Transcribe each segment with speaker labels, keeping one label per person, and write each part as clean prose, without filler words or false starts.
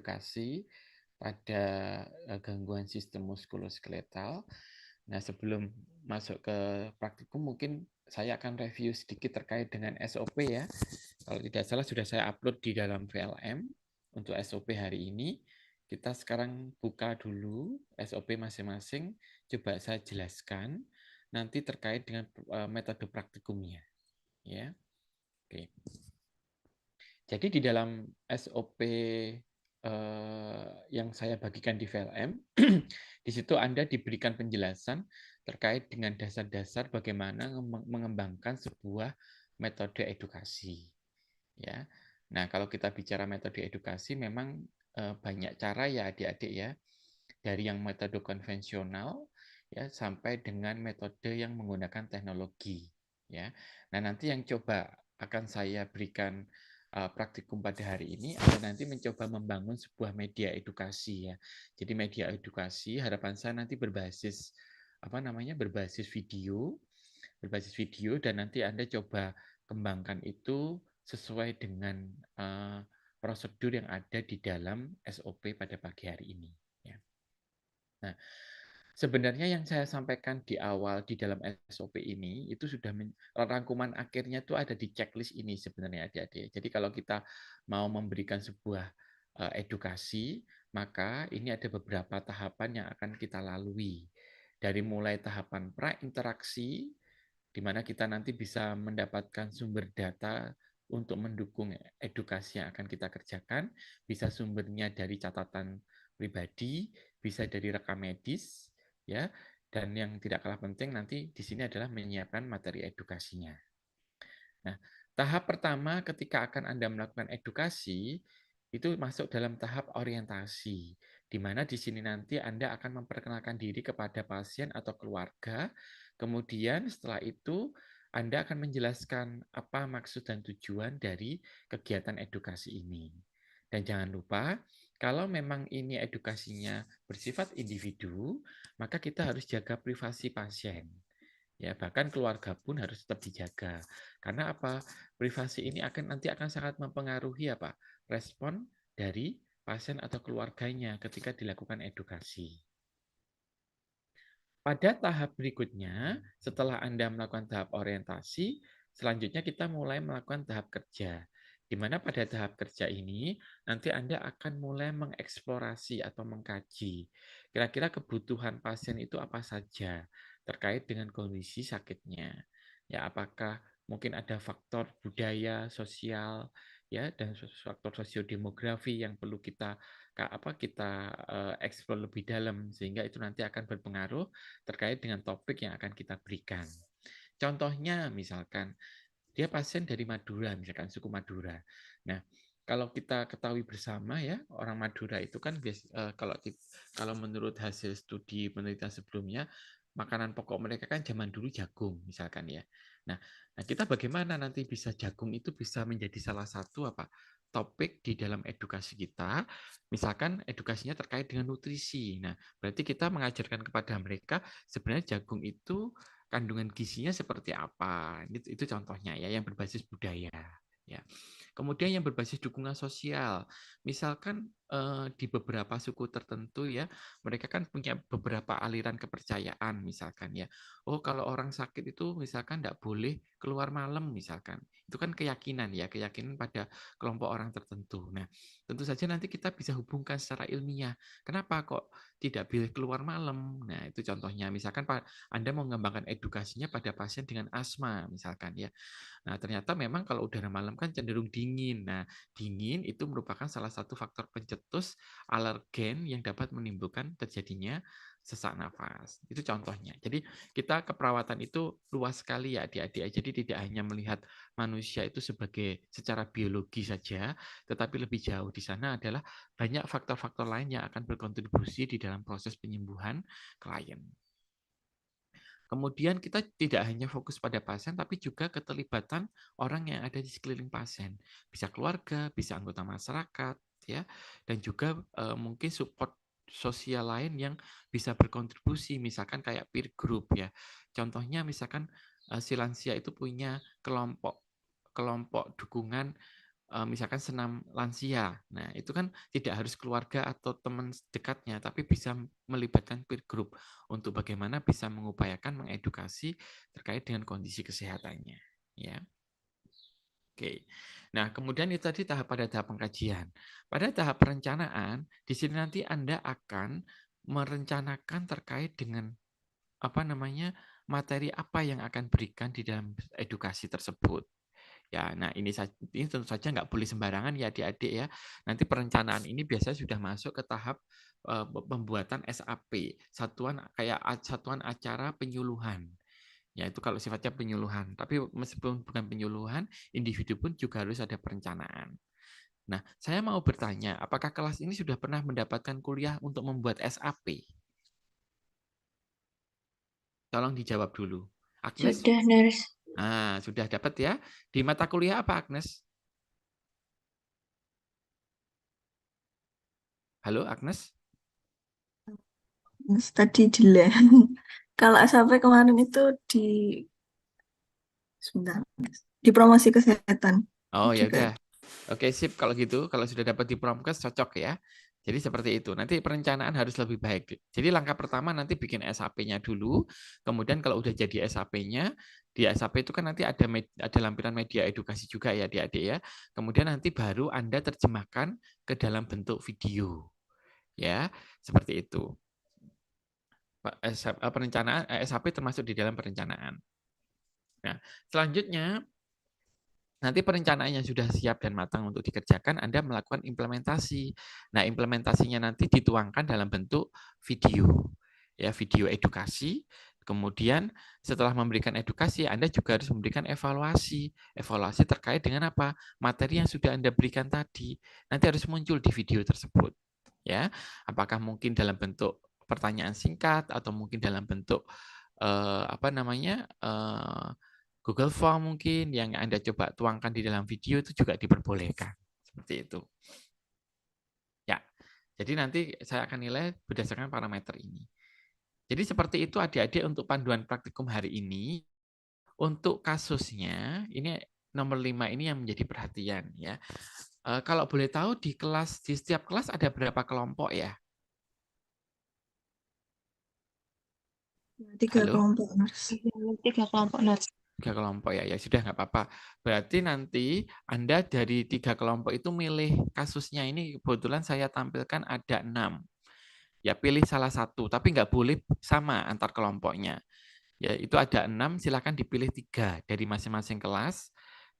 Speaker 1: edukasi pada gangguan sistem muskuloskeletal. Nah, sebelum masuk ke praktikum, mungkin saya akan review sedikit terkait dengan SOP ya. Kalau tidak salah sudah saya upload di dalam VLM untuk SOP hari ini. Kita sekarang buka dulu SOP masing-masing. Coba saya jelaskan nanti terkait dengan metode praktikumnya. Ya, oke. Jadi di dalam SOP yang saya bagikan di VLM, di situ Anda diberikan penjelasan terkait dengan dasar-dasar bagaimana mengembangkan sebuah metode edukasi. Ya, nah kalau kita bicara metode edukasi, memang banyak cara ya adik-adik ya, dari yang metode konvensional ya sampai dengan metode yang menggunakan teknologi. Ya, nah nanti yang coba akan saya berikan praktikum pada hari ini adalah nanti mencoba membangun sebuah media edukasi ya. Jadi media edukasi harapan saya nanti berbasis berbasis video dan nanti Anda coba kembangkan itu sesuai dengan prosedur yang ada di dalam SOP pada pagi hari ini. Ya. Nah, sebenarnya yang saya sampaikan di awal di dalam SOP ini itu sudah rangkuman akhirnya itu ada di checklist ini sebenarnya adik-adik. Jadi kalau kita mau memberikan sebuah edukasi, maka ini ada beberapa tahapan yang akan kita lalui. Dari mulai tahapan pra-interaksi, di mana kita nanti bisa mendapatkan sumber data untuk mendukung edukasi yang akan kita kerjakan, bisa sumbernya dari catatan pribadi, bisa dari rekam medis, ya, dan yang tidak kalah penting nanti di sini adalah menyiapkan materi edukasinya. Nah, tahap pertama ketika akan Anda melakukan edukasi itu masuk dalam tahap orientasi, di mana di sini nanti Anda akan memperkenalkan diri kepada pasien atau keluarga. Kemudian setelah itu Anda akan menjelaskan apa maksud dan tujuan dari kegiatan edukasi ini. Dan jangan lupa, kalau memang ini edukasinya bersifat individu, maka kita harus jaga privasi pasien. Ya, bahkan keluarga pun harus tetap dijaga. Karena apa? Privasi ini nanti akan sangat mempengaruhi apa? Respon dari pasien atau keluarganya ketika dilakukan edukasi. Pada tahap berikutnya, setelah Anda melakukan tahap orientasi, selanjutnya kita mulai melakukan tahap kerja. Di mana pada tahap kerja ini, nanti Anda akan mulai mengeksplorasi atau mengkaji. Kira-kira kebutuhan pasien itu apa saja terkait dengan kondisi sakitnya. Ya, apakah mungkin ada faktor budaya, sosial, ya, dan faktor sosiodemografi yang perlu kita eksplor lebih dalam sehingga itu nanti akan berpengaruh terkait dengan topik yang akan kita berikan. Contohnya misalkan dia pasien dari Madura, misalkan suku Madura. Nah, kalau kita ketahui bersama ya, orang Madura itu kan kalau menurut hasil studi penelitian sebelumnya, makanan pokok mereka kan zaman dulu jagung misalkan ya. Nah, kita bagaimana nanti bisa jagung itu bisa menjadi salah satu topik di dalam edukasi kita, misalkan edukasinya terkait dengan nutrisi. Nah, berarti kita mengajarkan kepada mereka sebenarnya jagung itu kandungan gizinya seperti apa. Itu contohnya ya, yang berbasis budaya. Ya. Kemudian yang berbasis dukungan sosial. Misalkan di beberapa suku tertentu ya, mereka kan punya beberapa aliran kepercayaan misalkan ya. Oh, kalau orang sakit itu misalkan tidak boleh keluar malam misalkan. Itu kan keyakinan ya, keyakinan pada kelompok orang tertentu. Nah, tentu saja nanti kita bisa hubungkan secara ilmiah. Kenapa kok tidak boleh keluar malam? Nah, itu contohnya. Misalkan Anda mau mengembangkan edukasinya pada pasien dengan asma misalkan ya. Nah, ternyata memang kalau udara malam kan cenderung dingin. Nah, dingin itu merupakan salah satu faktor pencetus alergen yang dapat menimbulkan terjadinya sesak nafas. Itu contohnya. Jadi kita keperawatan itu luas sekali ya adik-adik. Jadi tidak hanya melihat manusia itu sebagai secara biologi saja, tetapi lebih jauh di sana adalah banyak faktor-faktor lain yang akan berkontribusi di dalam proses penyembuhan klien. Kemudian kita tidak hanya fokus pada pasien, tapi juga keterlibatan orang yang ada di sekeliling pasien. Bisa keluarga, bisa anggota masyarakat, ya, dan juga mungkin support sosial lain yang bisa berkontribusi, misalkan kayak peer group ya. Contohnya misalkan si lansia itu punya kelompok dukungan misalkan senam lansia. Nah, itu kan tidak harus keluarga atau teman dekatnya, tapi bisa melibatkan peer group untuk bagaimana bisa mengupayakan mengedukasi terkait dengan kondisi kesehatannya. Ya, oke. Nah, kemudian itu tadi pada tahap pengkajian. Pada tahap perencanaan, di sini nanti Anda akan merencanakan terkait dengan materi apa yang akan berikan di dalam edukasi tersebut. Ya, nah ini tentu saja nggak boleh sembarangan ya adik-adik ya. Nanti perencanaan ini biasanya sudah masuk ke tahap pembuatan SAP, satuan acara penyuluhan. Ya, itu kalau sifatnya penyuluhan. Tapi meskipun bukan penyuluhan, individu pun juga harus ada perencanaan. Nah, saya mau bertanya, apakah kelas ini sudah pernah mendapatkan kuliah untuk membuat SAP? Tolong dijawab dulu. Agnes?
Speaker 2: Sudah, Nurse.
Speaker 1: Nah, sudah dapat ya. Di mata kuliah apa, Agnes? Halo, Agnes?
Speaker 2: Tadi delay. Kalau SAP kemarin itu sebentar, di promosi kesehatan
Speaker 1: Oh, ya
Speaker 2: juga.
Speaker 1: udah. Oke, sip. Kalau gitu, kalau sudah dapat di Promkes, cocok ya. Jadi seperti itu. Nanti perencanaan harus lebih baik. Jadi langkah pertama nanti bikin SAP-nya dulu. Kemudian kalau udah jadi SAP-nya, di SAP itu kan nanti ada lampiran media edukasi juga ya, adik-adik ya. Kemudian nanti baru Anda terjemahkan ke dalam bentuk video. Ya, seperti itu. Perencanaan SAP termasuk di dalam perencanaan. Nah, selanjutnya nanti perencanaannya sudah siap dan matang untuk dikerjakan, Anda melakukan implementasi. Nah, implementasinya nanti dituangkan dalam bentuk video. Ya, video edukasi. Kemudian setelah memberikan edukasi, Anda juga harus memberikan evaluasi. Evaluasi terkait dengan apa? Materi yang sudah Anda berikan tadi. Nanti harus muncul di video tersebut. Ya, apakah mungkin dalam bentuk pertanyaan singkat atau mungkin dalam bentuk Google Form mungkin yang Anda coba tuangkan di dalam video itu juga diperbolehkan. Seperti itu. Ya. Jadi nanti saya akan nilai berdasarkan parameter ini. Jadi seperti itu adik-adik untuk panduan praktikum hari ini. Untuk kasusnya, ini nomor 5 ini yang menjadi perhatian ya. Kalau boleh tahu di setiap kelas ada berapa kelompok ya?
Speaker 2: Tiga
Speaker 1: Halo?
Speaker 2: kelompok, Nurse.
Speaker 3: 3 kelompok, Nurse.
Speaker 1: 3 kelompok ya, ya sudah nggak apa-apa. Berarti nanti Anda dari 3 kelompok itu milih kasusnya ini kebetulan saya tampilkan ada 6. Ya pilih salah satu, tapi nggak boleh sama antar kelompoknya. Ya itu ada 6, silakan dipilih 3 dari masing-masing kelas.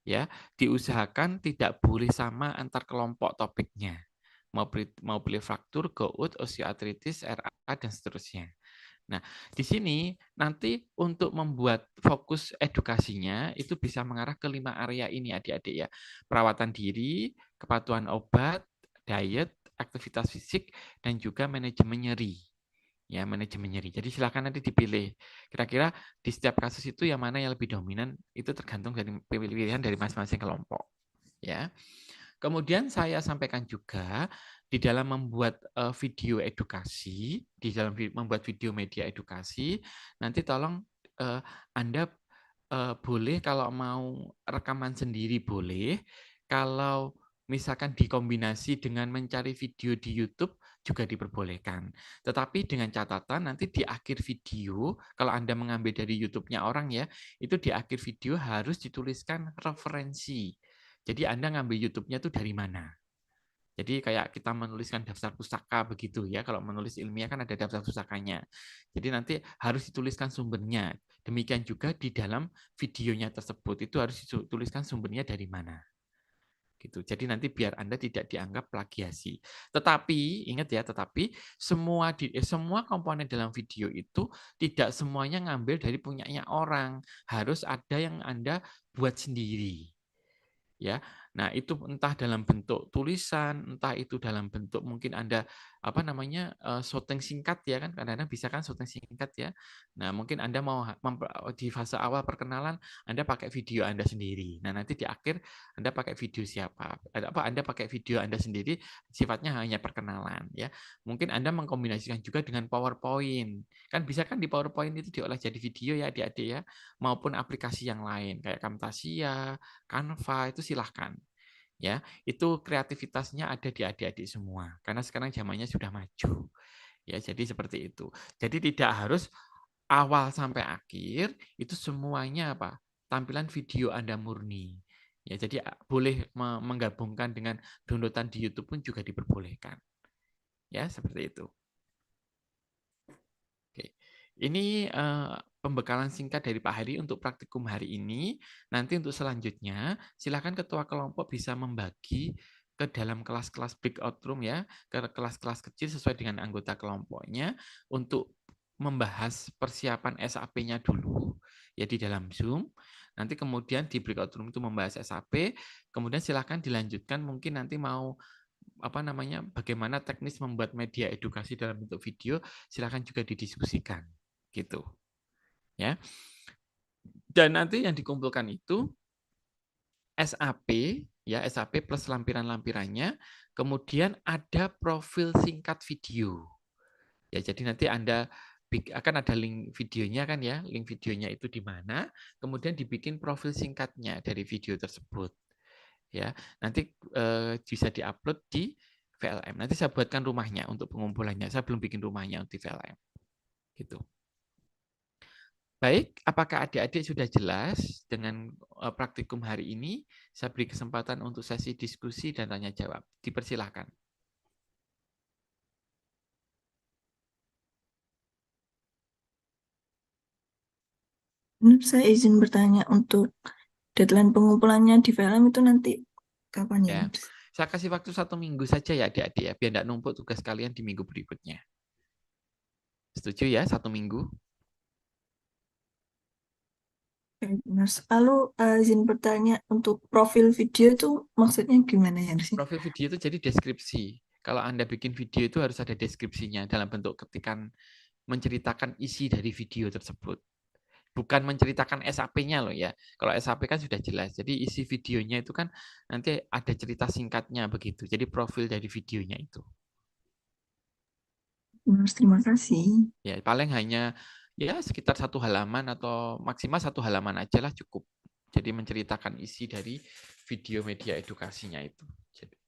Speaker 1: Ya diusahakan tidak boleh sama antar kelompok topiknya. Mau pilih fraktur, gout, osteoartritis, RA dan seterusnya. Nah, di sini nanti untuk membuat fokus edukasinya itu bisa mengarah ke 5 area ini adik-adik ya. Perawatan diri, kepatuhan obat, diet, aktivitas fisik, dan juga manajemen nyeri. Ya, manajemen nyeri. Jadi silakan nanti dipilih. Kira-kira di setiap kasus itu yang mana yang lebih dominan itu tergantung dari pilihan dari masing-masing kelompok. Ya. Kemudian saya sampaikan juga di dalam membuat video edukasi, di dalam membuat video media edukasi, nanti tolong Anda boleh kalau mau rekaman sendiri boleh, kalau misalkan dikombinasi dengan mencari video di YouTube juga diperbolehkan. Tetapi dengan catatan nanti di akhir video, kalau Anda mengambil dari YouTube-nya orang ya, itu di akhir video harus dituliskan referensi. Jadi Anda ngambil YouTube-nya itu dari mana? Jadi kayak kita menuliskan daftar pustaka begitu ya. Kalau menulis ilmiah kan ada daftar pustakanya. Jadi nanti harus dituliskan sumbernya. Demikian juga di dalam videonya tersebut itu harus dituliskan sumbernya dari mana. Gitu. Jadi nanti biar Anda tidak dianggap plagiasi. Tetapi ingat ya, semua komponen dalam video itu tidak semuanya ngambil dari punyanya orang. Harus ada yang Anda buat sendiri. Ya, nah itu entah dalam bentuk tulisan, entah itu dalam bentuk mungkin Anda syuting singkat ya kan, kadang-kadang bisa kan syuting singkat ya. Nah mungkin Anda mau di fase awal perkenalan Anda pakai video Anda sendiri. Nah nanti di akhir Anda pakai video siapa? Anda pakai video Anda sendiri sifatnya hanya perkenalan ya. Mungkin Anda mengkombinasikan juga dengan PowerPoint. Kan bisa kan di PowerPoint itu diolah jadi video ya adik-adik ya, maupun aplikasi yang lain kayak Camtasia, Canva itu silahkan ya. Itu kreativitasnya ada di adik-adik semua karena sekarang zamannya sudah maju. Ya, jadi seperti itu. Jadi tidak harus awal sampai akhir itu semuanya apa? Tampilan video Anda murni. Ya, jadi boleh menggabungkan dengan downloadan di YouTube pun juga diperbolehkan. Ya, seperti itu. Oke. Ini pembekalan singkat dari Pak Heri untuk praktikum hari ini. Nanti untuk selanjutnya, silakan ketua kelompok bisa membagi ke dalam kelas-kelas breakout room ya, ke kelas-kelas kecil sesuai dengan anggota kelompoknya untuk membahas persiapan SAP-nya dulu ya di dalam Zoom. Nanti kemudian di breakout room itu membahas SAP, kemudian silakan dilanjutkan mungkin nanti mau bagaimana teknis membuat media edukasi dalam bentuk video, silakan juga didiskusikan gitu ya. Dan nanti yang dikumpulkan itu SAP ya, SAP plus lampiran-lampirannya, kemudian ada profil singkat video. Ya, jadi nanti Anda akan ada link videonya kan ya, link videonya itu di mana, kemudian dibikin profil singkatnya dari video tersebut. Ya, nanti bisa diupload di VLM. Nanti saya buatkan rumahnya untuk pengumpulannya. Saya belum bikin rumahnya untuk VLM. Gitu. Baik, apakah adik-adik sudah jelas dengan praktikum hari ini? Saya beri kesempatan untuk sesi diskusi dan tanya jawab. Dipersilahkan.
Speaker 2: Saya izin bertanya untuk deadline pengumpulannya di film itu nanti kapan ya?
Speaker 1: Ya, saya kasih waktu 1 minggu saja ya adik-adik ya, biar tidak numpuk tugas kalian di minggu berikutnya. Setuju ya, 1 minggu?
Speaker 2: Lalu izin bertanya untuk profil video itu maksudnya gimana ya sih?
Speaker 1: Profil video itu jadi deskripsi. Kalau Anda bikin video itu harus ada deskripsinya dalam bentuk ketikan menceritakan isi dari video tersebut. Bukan menceritakan SAP-nya loh ya. Kalau SAP kan sudah jelas. Jadi isi videonya itu kan nanti ada cerita singkatnya begitu. Jadi profil dari videonya itu.
Speaker 2: Terima kasih.
Speaker 1: Ya paling hanya ya sekitar 1 halaman atau maksimal 1 halaman aja lah cukup. Jadi menceritakan isi dari video media edukasinya itu. Jadi,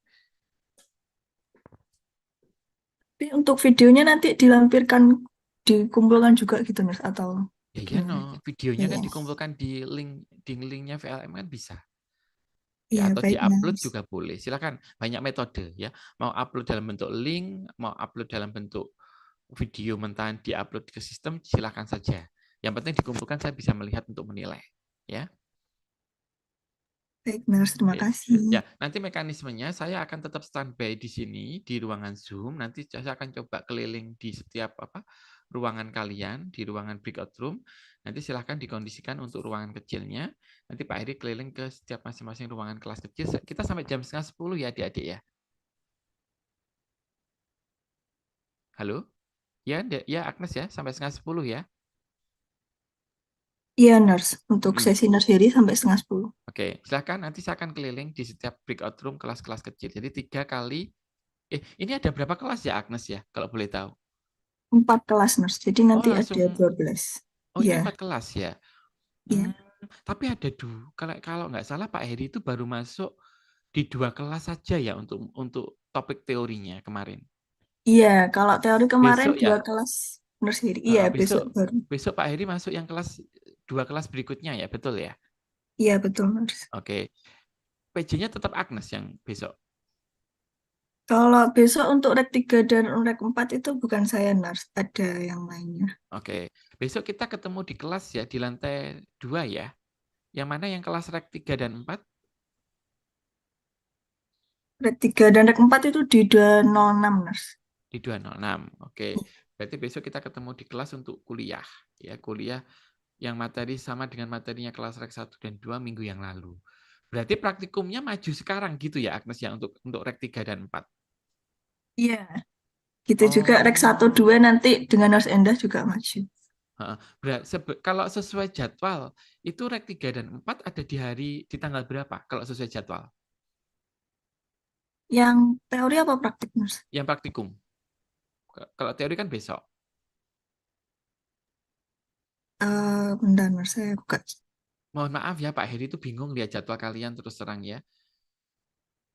Speaker 2: Tapi untuk videonya nanti dilampirkan, dikumpulkan juga gitu, Mas, atau
Speaker 1: ya ya
Speaker 2: gimana?
Speaker 1: no, videonya kan
Speaker 2: Iya,
Speaker 1: dikumpulkan di linknya VLM kan bisa.
Speaker 2: iya
Speaker 1: Ya atau
Speaker 2: baik,
Speaker 1: diupload
Speaker 2: Mas.
Speaker 1: juga boleh. Silakan, banyak metode ya. Mau upload dalam bentuk link, mau upload dalam bentuk video mentahan diupload ke sistem, silakan saja. Yang penting dikumpulkan saya bisa melihat untuk menilai, ya.
Speaker 2: Baik, Mas, terima
Speaker 1: Oke.
Speaker 2: kasih.
Speaker 1: Ya, nanti mekanismenya saya akan tetap standby di sini di ruangan Zoom. Nanti saya akan coba keliling di setiap ruangan kalian, di ruangan breakout room. Nanti silahkan dikondisikan untuk ruangan kecilnya. Nanti Pak Heri keliling ke setiap masing-masing ruangan kelas kecil. Kita sampai jam setengah 10 ya adik-adik ya. Halo? Ya, ya Agnes ya, sampai setengah 10 ya.
Speaker 2: Iya, Nurse. Untuk
Speaker 1: Mm-mm.
Speaker 2: sesi nursery sampai 9:30.
Speaker 1: Oke, silakan nanti saya akan keliling di setiap breakout room kelas-kelas kecil. Jadi 3 kali, ini ada berapa kelas ya Agnes ya, kalau boleh tahu?
Speaker 2: 4 kelas, Nurse. Jadi
Speaker 1: Oh
Speaker 2: nanti ada
Speaker 1: langsung,
Speaker 2: 12.
Speaker 1: oh ini
Speaker 2: Iya,
Speaker 1: 4 kelas ya.
Speaker 2: iya.
Speaker 1: Hmm, tapi ada kalau kalau nggak salah Pak Heri itu baru masuk di 2 kelas saja ya untuk topik teorinya kemarin.
Speaker 2: Iya, kalau teori kemarin
Speaker 1: Besok
Speaker 2: dua
Speaker 1: ya,
Speaker 2: kelas nursery. Iya, besok
Speaker 1: besok
Speaker 2: baru.
Speaker 1: besok Pak Heri masuk yang 2 kelas berikutnya ya, betul ya?
Speaker 2: Iya, betul, Nurse.
Speaker 1: Oke, PJ-nya tetap Agnes yang besok.
Speaker 2: Kalau besok untuk rek 3 dan rek 4 itu bukan saya, Nurse. Ada yang lainnya.
Speaker 1: Oke, besok kita ketemu di kelas ya di lantai 2 ya. Yang mana yang kelas rek 3 dan 4?
Speaker 2: Rek 3 dan rek 4 itu di 206, Nurse.
Speaker 1: Di 206. Oke. Berarti besok kita ketemu di kelas untuk kuliah. Ya, kuliah yang materi sama dengan materinya kelas rek 1 dan 2 minggu yang lalu. Berarti praktikumnya maju sekarang gitu ya Agnes ya untuk rek 3 dan 4.
Speaker 2: Iya, gitu juga rek 1
Speaker 1: Oh.
Speaker 2: 2 nanti dengan Nurse Endah juga maju.
Speaker 1: Kalau sesuai jadwal, itu rek 3 dan 4 ada di tanggal berapa kalau sesuai jadwal?
Speaker 2: Yang teori apa praktik, Nurse?
Speaker 1: Yang praktikum. Kalau teori kan besok.
Speaker 2: Bentar, Nurse. Saya buka.
Speaker 1: Mohon maaf ya Pak Heri itu bingung lihat jadwal kalian terus terang ya.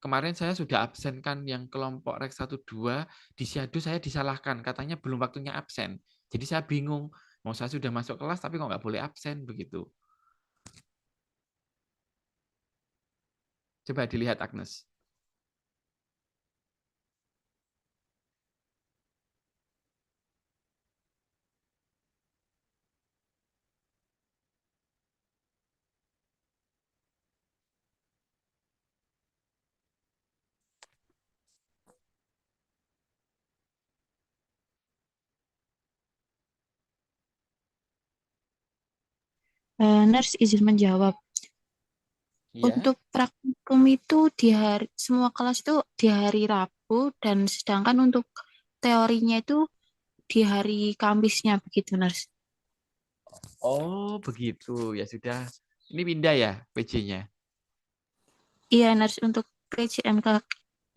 Speaker 1: kemarin saya sudah absenkan yang kelompok Rek 1-2, di Syahdu saya disalahkan, katanya belum waktunya absen. Jadi saya bingung, mau saya sudah masuk kelas tapi kok nggak boleh absen begitu. Coba dilihat Agnes.
Speaker 3: Nurse izin menjawab.
Speaker 1: Iya.
Speaker 3: Untuk praktikum itu di hari semua kelas itu di hari Rabu dan sedangkan untuk teorinya itu di hari Kamisnya begitu, Nurse.
Speaker 1: Oh, begitu. Ya sudah. Ini pindah ya PJ-nya.
Speaker 3: Iya, Nurse untuk PCMK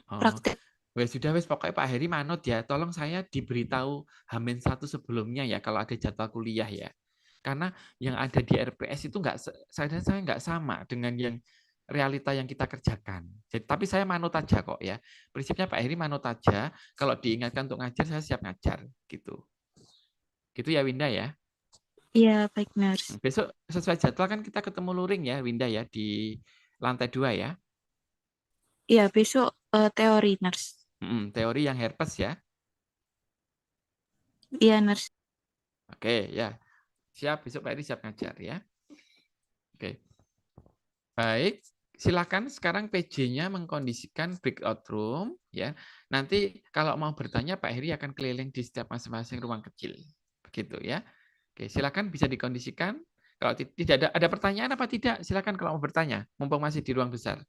Speaker 1: Oh.
Speaker 3: praktik.
Speaker 1: Wes sudah wes pokoknya Pak Heri manut ya. Tolong saya diberitahu H-1 sebelumnya ya kalau ada jadwal kuliah ya. Karena yang ada di RPS itu nggak saya nggak sama dengan yang realita yang kita kerjakan. Jadi, tapi saya manut aja kok ya. Prinsipnya Pak Heri manut aja. Kalau diingatkan untuk ngajar saya siap ngajar gitu. Gitu ya Winda ya.
Speaker 3: Iya, baik, Nurse.
Speaker 1: Besok sesuai jadwal kan kita ketemu luring ya Winda ya di lantai 2 ya.
Speaker 3: Iya, besok teori, Nurse.
Speaker 1: Teori yang herpes ya.
Speaker 3: Iya, Nurse.
Speaker 1: Oke ya. Siap, besok Pak Heri siap ngajar ya. Oke. Baik, silakan sekarang PJ-nya mengkondisikan breakout room ya. Nanti kalau mau bertanya Pak Heri akan keliling di setiap masing-masing ruang kecil. Begitu ya. Oke, silakan bisa dikondisikan. Kalau tidak ada pertanyaan apa tidak, silakan kalau mau bertanya, mumpung masih di ruang besar.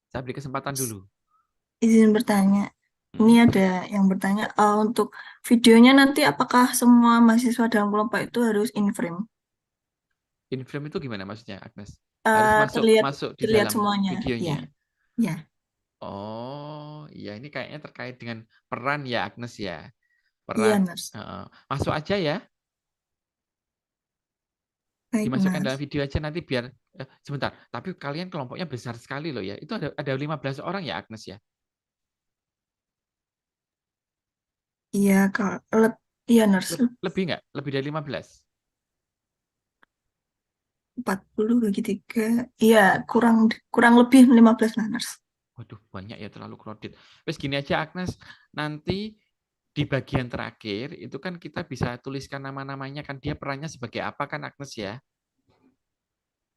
Speaker 1: Saya beri kesempatan dulu.
Speaker 2: Izin bertanya. Ini
Speaker 1: Hmm.
Speaker 2: ada yang bertanya, untuk videonya nanti apakah semua mahasiswa dalam kelompok itu harus in frame?
Speaker 1: In frame itu gimana maksudnya, Agnes? Harus masuk
Speaker 2: Terlihat
Speaker 1: masuk di
Speaker 2: terlihat
Speaker 1: dalam
Speaker 2: semuanya. Ya,
Speaker 1: videonya.
Speaker 2: ya,
Speaker 1: Oh, iya ini kayaknya terkait dengan peran ya, Agnes ya.
Speaker 2: iya,
Speaker 1: Peran.
Speaker 2: Nurse.
Speaker 1: Masuk aja ya.
Speaker 2: Baik,
Speaker 1: Dimasukkan dalam
Speaker 2: Nurse.
Speaker 1: video aja nanti biar sebentar. Tapi kalian kelompoknya besar sekali loh ya. Itu ada 15 orang ya, Agnes ya.
Speaker 2: Iya, kalau iya, Nurse.
Speaker 1: Lebih nggak? Lebih dari 15.
Speaker 2: 40 bagi 3. Iya, kurang kurang lebih 15 lah, Nurse.
Speaker 1: Waduh, banyak ya, terlalu crowded. Terus gini aja Agnes, nanti di bagian terakhir itu kan kita bisa tuliskan nama-namanya kan dia perannya sebagai apa kan Agnes ya.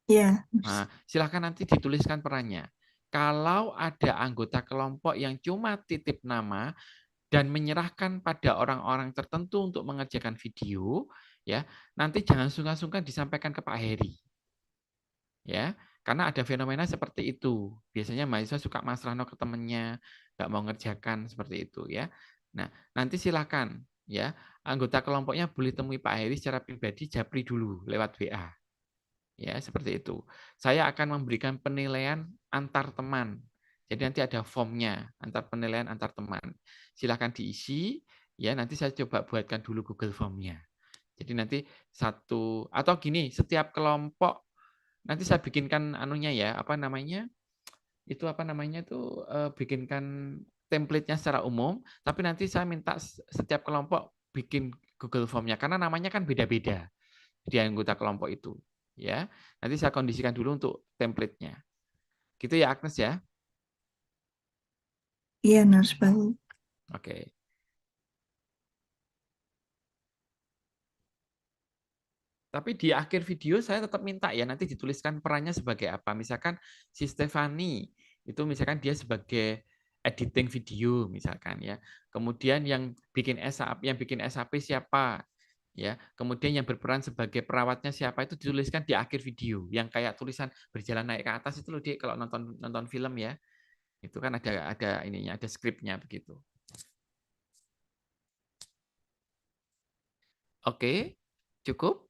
Speaker 2: Iya,
Speaker 1: Nah,
Speaker 2: Nurse.
Speaker 1: silahkan nanti dituliskan perannya. Kalau ada anggota kelompok yang cuma titip nama dan menyerahkan pada orang-orang tertentu untuk mengerjakan video, ya nanti jangan sungkan-sungkan disampaikan ke Pak Heri. Ya, karena ada fenomena seperti itu. Biasanya mahasiswa suka masrahno ke temennya, nggak mau ngerjakan seperti itu ya. Nah, nanti silakan ya, anggota kelompoknya boleh temui Pak Heri secara pribadi, japri dulu lewat WA. Ya, seperti itu. Saya akan memberikan penilaian antar teman. Jadi nanti ada formnya, antar penilaian antar teman. Silakan diisi, ya nanti saya coba buatkan dulu Google Formnya. Jadi nanti satu, atau gini, setiap kelompok nanti saya bikinkan anunya ya, apa namanya? Itu apa namanya itu bikinkan template-nya secara umum, tapi nanti saya minta setiap kelompok bikin Google Form-nya karena namanya kan beda-beda di anggota kelompok itu, ya. Nanti saya kondisikan dulu untuk template-nya. Gitu ya Agnes ya.
Speaker 2: Iya, Nurse. Baik.
Speaker 1: Oke. Tapi di akhir video saya tetap minta ya nanti dituliskan perannya sebagai apa. Misalkan si Stefani itu misalkan dia sebagai editing video misalkan ya. Kemudian yang bikin SAP siapa ya. Kemudian yang berperan sebagai perawatnya siapa itu dituliskan di akhir video. Yang kayak tulisan berjalan naik ke atas itu loh dia kalau nonton nonton film ya. Itu kan ada ininya, ada skripnya begitu. Oke, cukup.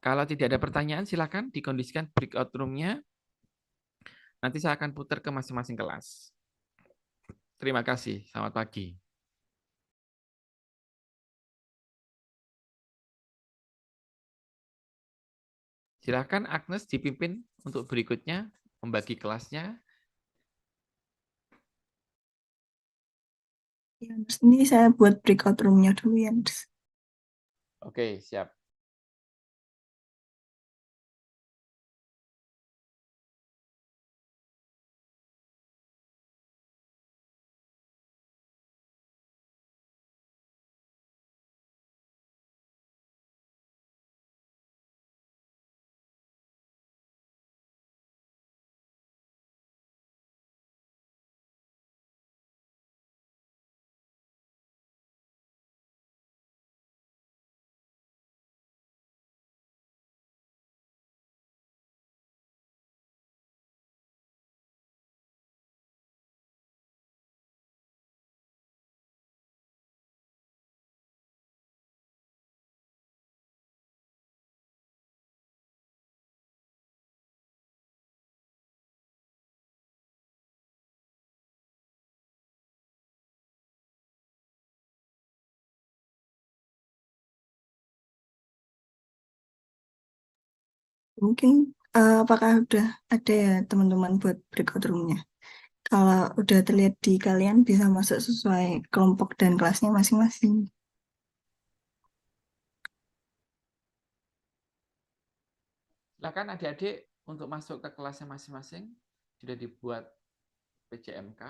Speaker 1: Kalau tidak ada pertanyaan, silakan dikondisikan breakout room-nya. Nanti saya akan putar ke masing-masing kelas. Terima kasih. Selamat pagi. Silakan Agnes dipimpin untuk berikutnya membagi kelasnya.
Speaker 2: Ya, Nurs. Ini saya buat breakout room-nya dulu ya, Nurs.
Speaker 1: Oke, siap.
Speaker 2: Mungkin apakah udah ada ya teman-teman buat breakout room-nya? Kalau udah terlihat di kalian bisa masuk sesuai kelompok dan kelasnya masing-masing.
Speaker 1: Silakan adik-adik untuk masuk ke kelasnya masing-masing. Sudah dibuat PJMK.